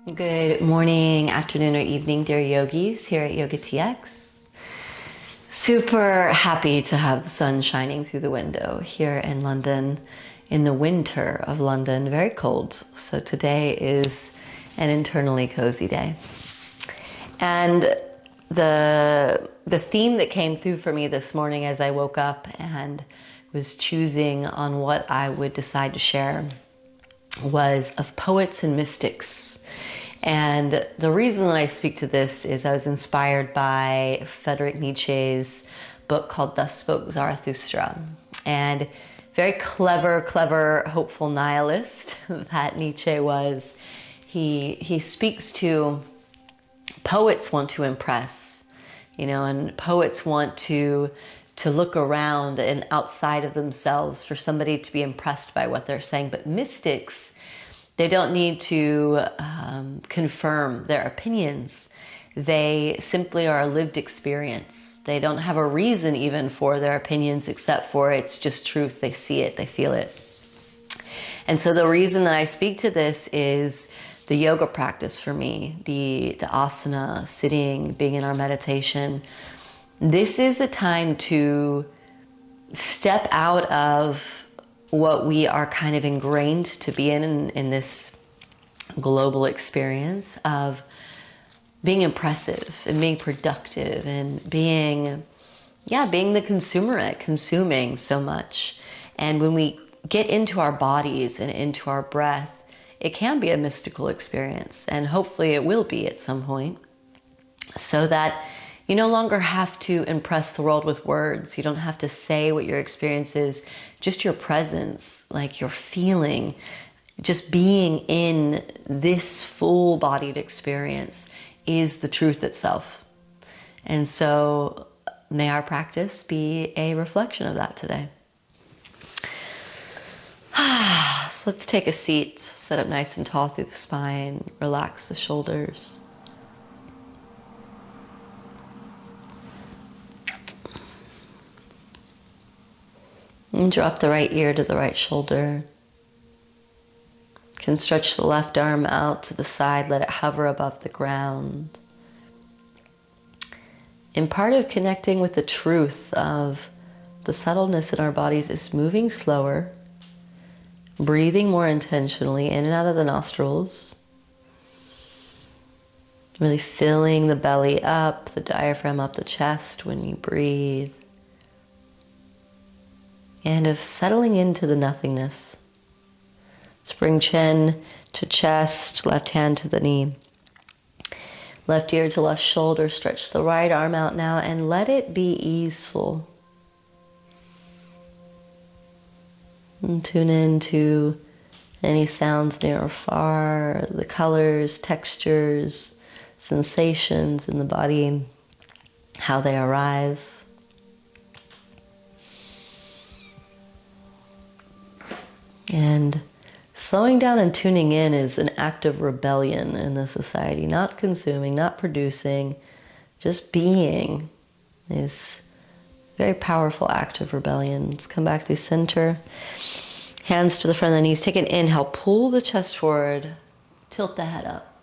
Good morning, afternoon, or evening, dear yogis here at Yoga TX. Super happy to have the sun shining through the window here in London, in the winter of London, very cold. So today is an internally cozy day. And the theme that came through for me this morning as I woke up and was choosing on what I would decide to share was of poets and mystics. And the reason that I speak to this is I was inspired by Friedrich Nietzsche's book called Thus Spoke Zarathustra. And very clever, hopeful nihilist that Nietzsche was. He speaks to poets want to impress, and poets want to look around and outside of themselves for somebody to be impressed by what they're saying. But mystics, they don't need to confirm their opinions. They simply are a lived experience. They don't have a reason even for their opinions except for it's just truth. They see it, they feel it. And so the reason that I speak to this is the yoga practice for me, the asana, sitting, being in our meditation. This is a time to step out of what we are kind of ingrained to be in this global experience of being impressive and being productive and being the consumerate, consuming so much. And when we get into our bodies and into our breath, it can be a mystical experience, and hopefully it will be at some point, so that you no longer have to impress the world with words. You don't have to say what your experience is. Just your presence, like your feeling, just being in this full-bodied experience is the truth itself. And so may our practice be a reflection of that today. So let's take a seat, sit up nice and tall through the spine, relax the shoulders. And drop the right ear to the right shoulder. You can stretch the left arm out to the side, let it hover above the ground. And part of connecting with the truth of the subtleness in our bodies is moving slower, breathing more intentionally in and out of the nostrils. Really filling the belly up, the diaphragm up the chest when you breathe. And of settling into the nothingness. Let's bring chin to chest, left hand to the knee. Left ear to left shoulder, stretch the right arm out now and let it be easeful. And tune in to any sounds near or far, the colors, textures, sensations in the body, how they arrive. And slowing down and tuning in is an act of rebellion in this society. Not consuming, not producing, just being is a very powerful act of rebellion. Let's come back through center. Hands to the front of the knees. Take an inhale, pull the chest forward, tilt the head up.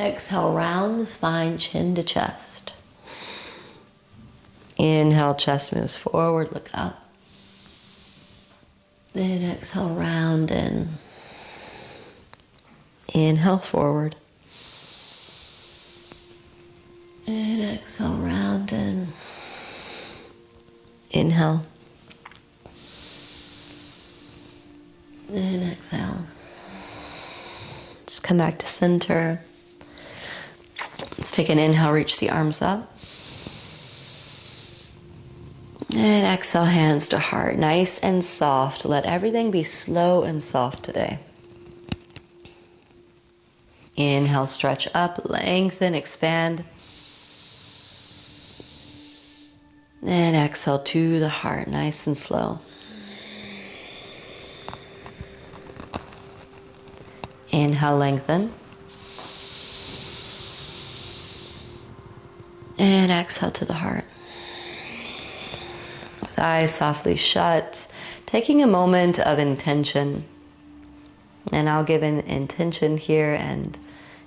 Exhale, round the spine, chin to chest. Inhale, chest moves forward, look up. Then exhale, round and inhale forward. And exhale, round and inhale. And exhale. Just come back to center. Let's take an inhale, reach the arms up. And exhale, hands to heart, nice and soft. Let everything be slow and soft today. Inhale, stretch up, lengthen, expand. And exhale to the heart, nice and slow. Inhale, lengthen. And exhale to the heart. With eyes softly shut, taking a moment of intention. And I'll give an intention here, and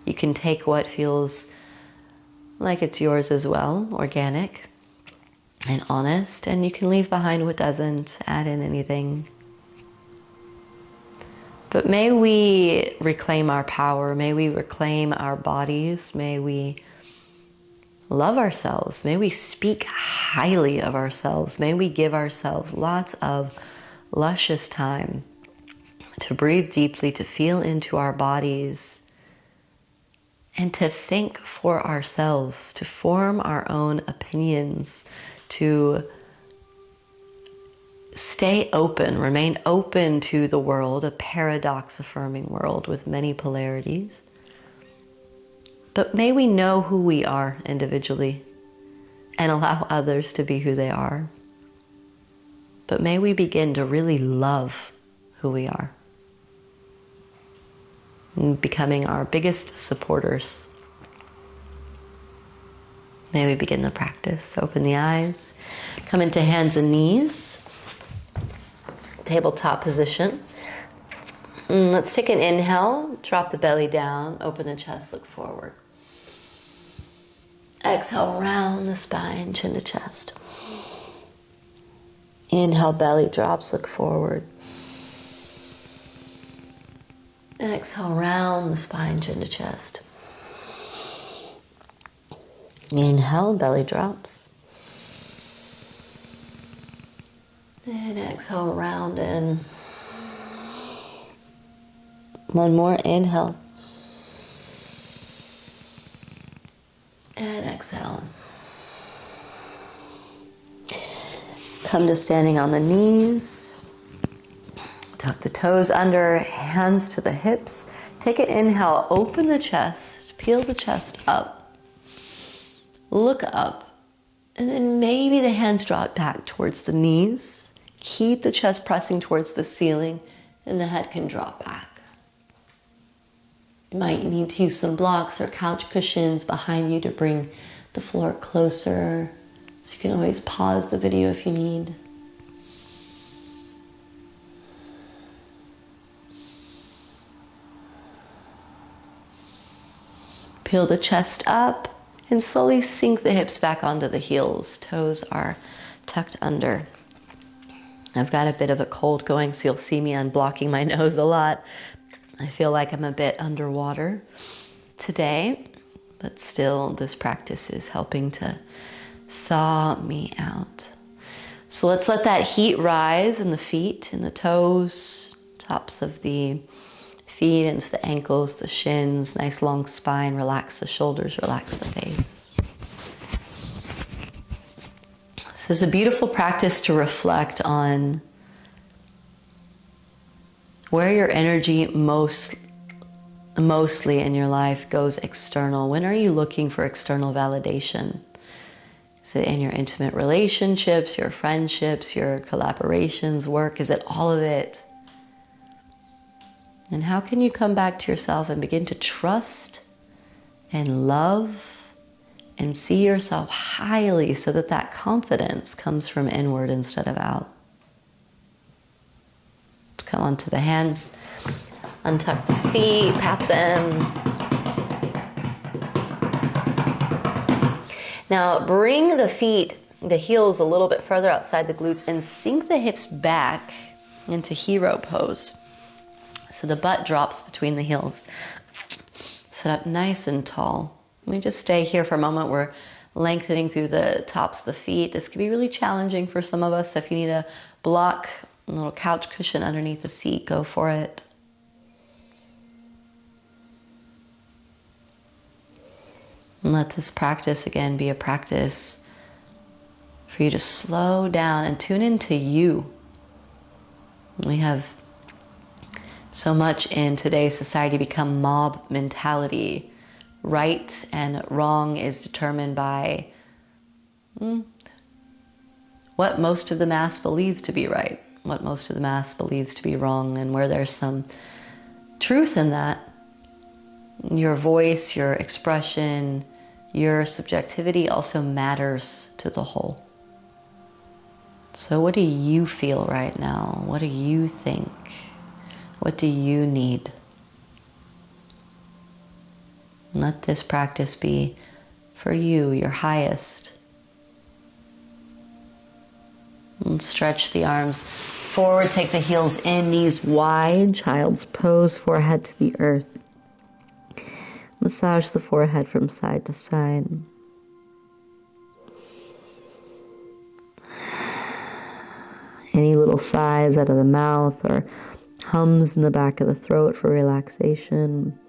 you can take what feels like it's yours as well, organic and honest, and you can leave behind what doesn't, add in anything. But may we reclaim our power, may we reclaim our bodies, may we love ourselves, may we speak highly of ourselves, may we give ourselves lots of luscious time to breathe deeply, to feel into our bodies, and to think for ourselves, to form our own opinions, to stay open, remain open to the world, a paradox-affirming world with many polarities. But may we know who we are individually and allow others to be who they are. But may we begin to really love who we are, and becoming our biggest supporters. May we begin the practice. Open the eyes, come into hands and knees, tabletop position. Let's take an inhale, drop the belly down, open the chest, look forward. Exhale, round the spine, chin to chest. Inhale, belly drops, look forward. Exhale, round the spine, chin to chest. Inhale, belly drops. And exhale, round in. One more, inhale. And exhale. Come to standing on the knees. Tuck the toes under, hands to the hips. Take an inhale, open the chest, peel the chest up. Look up. And then maybe the hands drop back towards the knees. Keep the chest pressing towards the ceiling, and the head can drop back. You might need to use some blocks or couch cushions behind you to bring the floor closer. So you can always pause the video if you need. Peel the chest up and slowly sink the hips back onto the heels. Toes are tucked under. I've got a bit of a cold going, so you'll see me unblocking my nose a lot. I feel like I'm a bit underwater today, but still this practice is helping to thaw me out. So let's let that heat rise in the feet, in the toes, tops of the feet into the ankles, the shins, nice long spine, relax the shoulders, relax the face. So it's a beautiful practice to reflect on where your energy mostly in your life goes external. When are you looking for external validation? Is it in your intimate relationships, your friendships, your collaborations, work? Is it all of it? And how can you come back to yourself and begin to trust and love and see yourself highly so that that confidence comes from inward instead of out? Come onto the hands, untuck the feet, pat them. Now bring the feet, the heels a little bit further outside the glutes and sink the hips back into hero pose. So the butt drops between the heels. Sit up nice and tall. Let me just stay here for a moment. We're lengthening through the tops of the feet. This can be really challenging for some of us. So if you need a block, a little couch cushion underneath the seat, go for it. And let this practice again be a practice for you to slow down and tune into you. We have so much in today's society become mob mentality. Right and wrong is determined by what most of the mass believes to be right, what most of the mass believes to be wrong, and where there's some truth in that, your voice, your expression, your subjectivity also matters to the whole. So what do you feel right now? What do you think? What do you need? Let this practice be for you, your highest. And stretch the arms forward, take the heels in, knees wide, child's pose, forehead to the earth. Massage the forehead from side to side. Any little sighs out of the mouth or hums in the back of the throat for relaxation.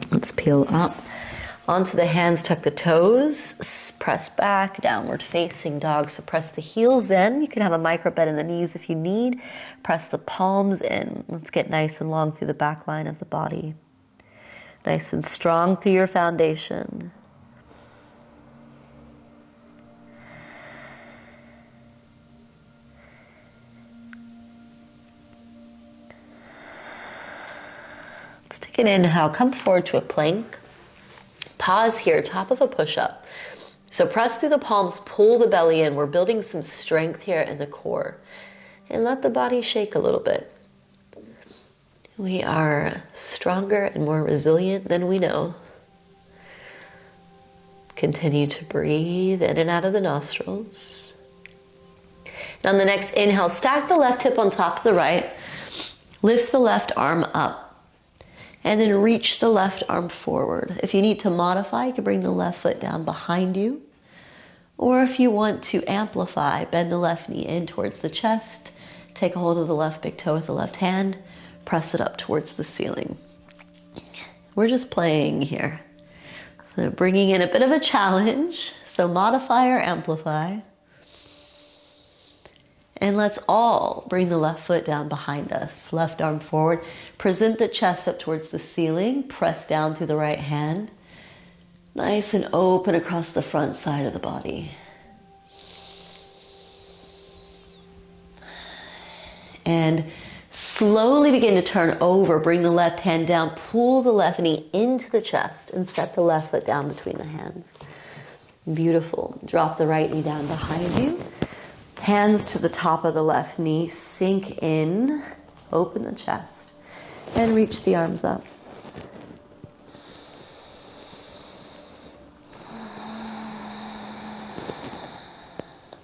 Let's peel up. Onto the hands, tuck the toes, press back, downward facing dog. So press the heels in. You can have a micro bend in the knees if you need. Press the palms in. Let's get nice and long through the back line of the body. Nice and strong through your foundation. Let's take an inhale, come forward to a plank. Pause here, top of a push-up. So press through the palms, pull the belly in. We're building some strength here in the core. And let the body shake a little bit. We are stronger and more resilient than we know. Continue to breathe in and out of the nostrils. And on the next inhale, stack the left hip on top of the right. Lift the left arm up. And then reach the left arm forward. If you need to modify, you can bring the left foot down behind you. Or if you want to amplify, bend the left knee in towards the chest. Take a hold of the left big toe with the left hand. Press it up towards the ceiling. We're just playing here. So bringing in a bit of a challenge. So modify or amplify. And let's all bring the left foot down behind us. Left arm forward. Present the chest up towards the ceiling. Press down through the right hand. Nice and open across the front side of the body. And slowly begin to turn over. Bring the left hand down. Pull the left knee into the chest and set the left foot down between the hands. Beautiful. Drop the right knee down behind you. Hands to the top of the left knee, sink in, open the chest, and reach the arms up.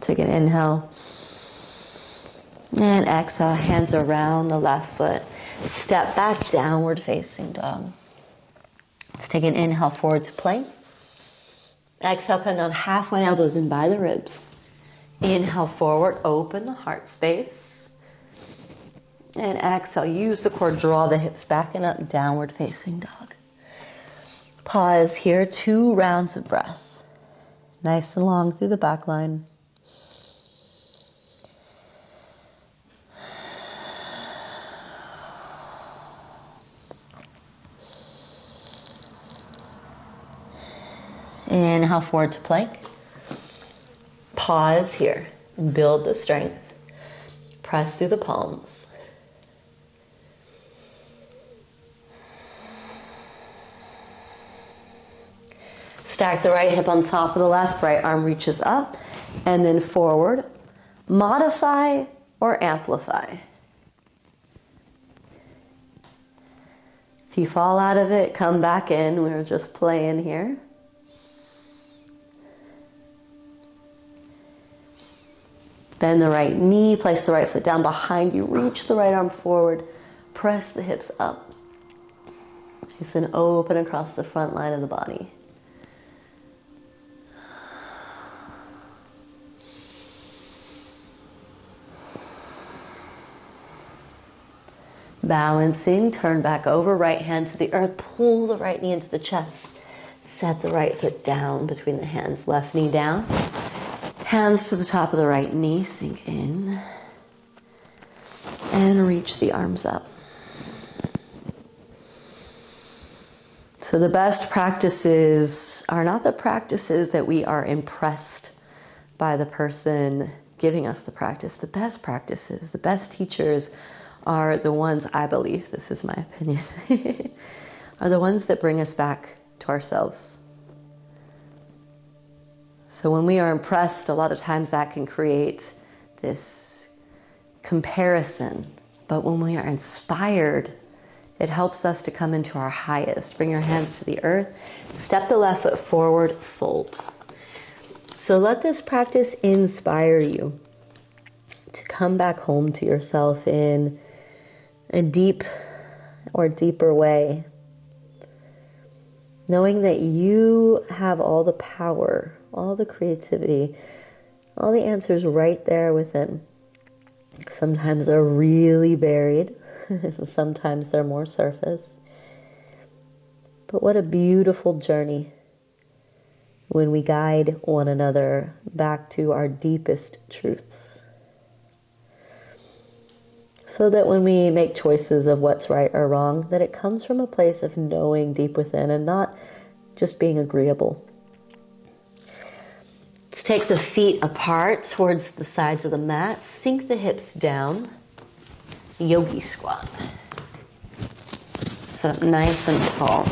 Take an inhale, and exhale, hands around the left foot. Step back, downward facing dog. Let's take an inhale, forward to plank. Exhale, come down halfway, elbows in by the ribs. Inhale forward, open the heart space. And exhale, use the core, draw the hips back and up, downward facing dog. Pause here, 2 rounds of breath. Nice and long through the back line. Inhale forward to plank. Pause here and build the strength. Press through the palms. Stack the right hip on top of the left, right arm reaches up, and then forward. Modify or amplify. If you fall out of it, come back in. We were just playing here. Bend the right knee, place the right foot down behind you, reach the right arm forward, press the hips up. Nice and open across the front line of the body. Balancing, turn back over, right hand to the earth, pull the right knee into the chest, set the right foot down between the hands, left knee down. Hands to the top of the right knee, sink in, and reach the arms up. So the best practices are not the practices that we are impressed by the person giving us the practice. The best practices, the best teachers are the ones, I believe, this is my opinion, are the ones that bring us back to ourselves. So when we are impressed, a lot of times that can create this comparison. But when we are inspired, it helps us to come into our highest. Bring your hands to the earth. Step the left foot forward, fold. So let this practice inspire you to come back home to yourself in a deep or deeper way. Knowing that you have all the power, all the creativity, all the answers right there within. Sometimes they're really buried. Sometimes they're more surface. But what a beautiful journey when we guide one another back to our deepest truths. So that when we make choices of what's right or wrong, that it comes from a place of knowing deep within and not just being agreeable. Let's take the feet apart towards the sides of the mat. Sink the hips down. Yogi squat. Sit up nice and tall.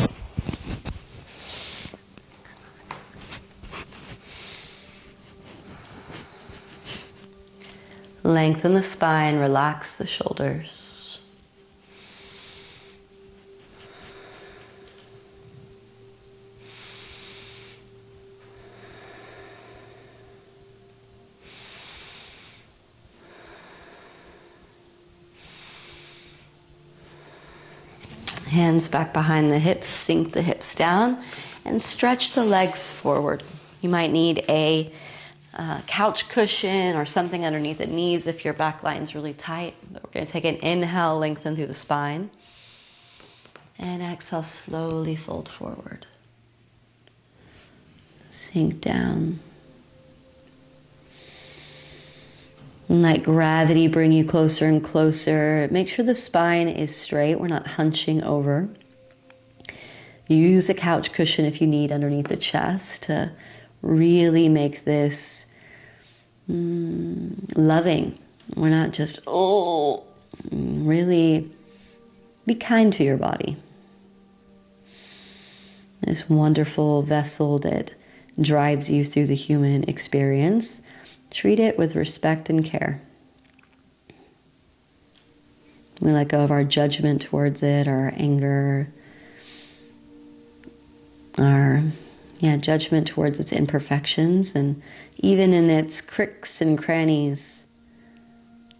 Lengthen the spine, relax the shoulders. Hands back behind the hips, sink the hips down, and stretch the legs forward. You might need a couch cushion or something underneath the knees if your back line's really tight. But we're going to take an inhale, lengthen through the spine. And exhale, slowly fold forward. Sink down. And let gravity bring you closer and closer. Make sure the spine is straight. We're not hunching over. Use a couch cushion if you need underneath the chest to really make this loving. We're not just, really be kind to your body. This wonderful vessel that drives you through the human experience. Treat it with respect and care. We let go of our judgment towards it, our anger, our judgment towards its imperfections, and even in its cricks and crannies.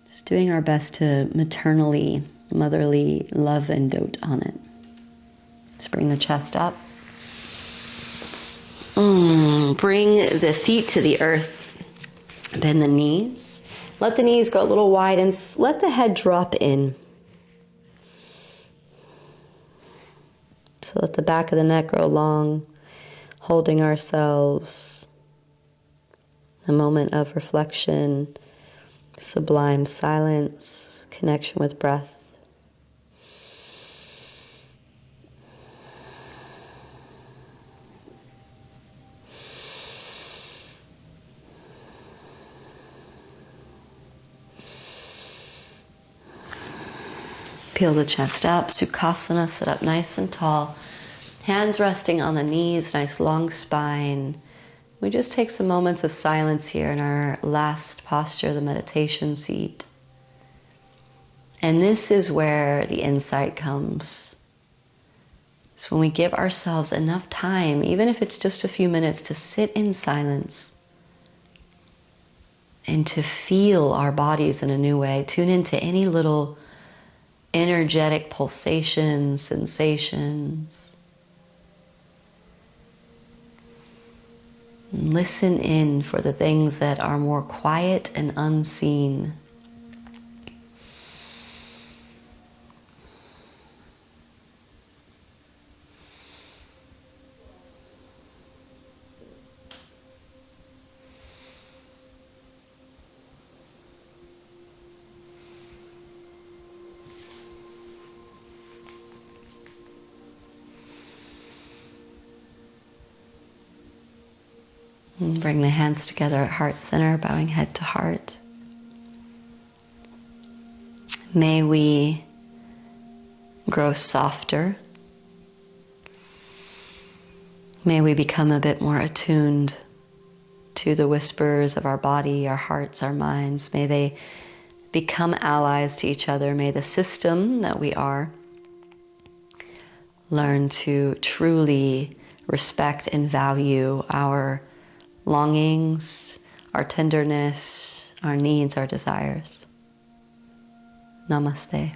Just doing our best to maternally, motherly love and dote on it. Let's bring the chest up. Bring the feet to the earth. Bend the knees. Let the knees go a little wide and let the head drop in. So let the back of the neck grow long, holding ourselves. A moment of reflection, sublime silence, connection with breath. Peel the chest up, Sukhasana, sit up nice and tall. Hands resting on the knees, nice long spine. We just take some moments of silence here in our last posture, the meditation seat. And this is where the insight comes. It's when we give ourselves enough time, even if it's just a few minutes, to sit in silence and to feel our bodies in a new way. Tune into any little energetic pulsations, sensations. Listen in for the things that are more quiet and unseen. And bring the hands together at heart center, bowing head to heart. May we grow softer. May we become a bit more attuned to the whispers of our body, our hearts, our minds. May they become allies to each other. May the system that we are learn to truly respect and value our longings, our tenderness, our needs, our desires. Namaste.